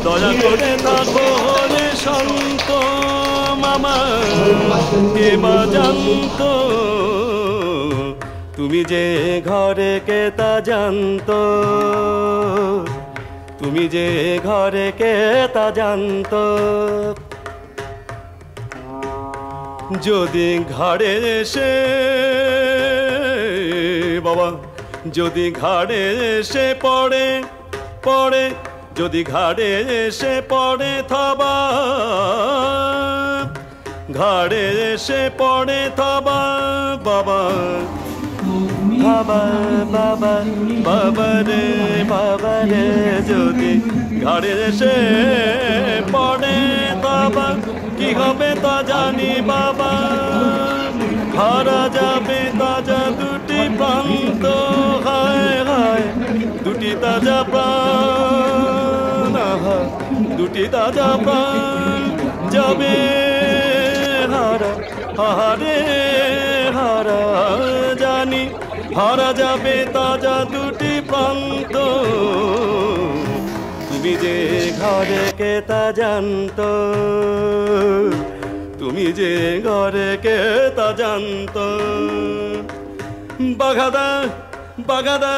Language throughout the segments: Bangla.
দয়া করে থাকো রে শান্ত মামা, কে বা জানতো তুমি যে ঘরে কে তা জানতো, তুমি যে ঘরে কে তা জানতো। যদি ঘাড়ে এসে বাবা, যদি ঘাড়ে এসে পড়ে পড়ে, যদি ঘাড়ে এসে পড়ে থাবা, ঘাড়ে এসে পড়ে থাবা বাবা, বাবা বাবা বাবা রে বাবা রে, যদি ঘাড়ে এসে পড়ে থাবা কি হবে তা জানি বাবা, হারা যাবে তাজা দুটি প্রান্ত, হায় হায় দুটি তাজা প্রাণ, দুটি তাজা প্রাণ যাবে হারা, হারে হারা জানি, হারা যাবে তাজা দুটি প্রান্ত, তুমি যে ঘরে কে তা জানতো, তুমি যে ঘরে কে তা জানতো। বাঘাদা বাঘাদা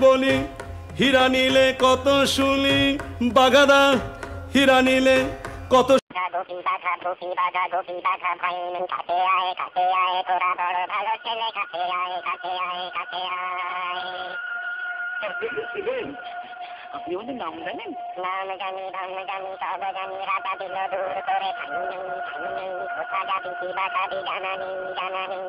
বলি হীরা নিলে কত শুনি, বাঘাদা হীরা নিলে কত। গোপী বাঘা গোপী বাঘা গোপী বাঘা ভাই কাছে আয় কাছে আয়, তোরা বড় ভালো ছেলে কাছে আয় কাছে আয় কাছে আয়। আপনি আমাদের নাম জানেন? নাম জানি ধাম জানি সব জানি, রাজা দিল দূর করে খাই নেই খাই নেই, কোথা যাবি কি বাঘাবি জানা নেই জানা নেই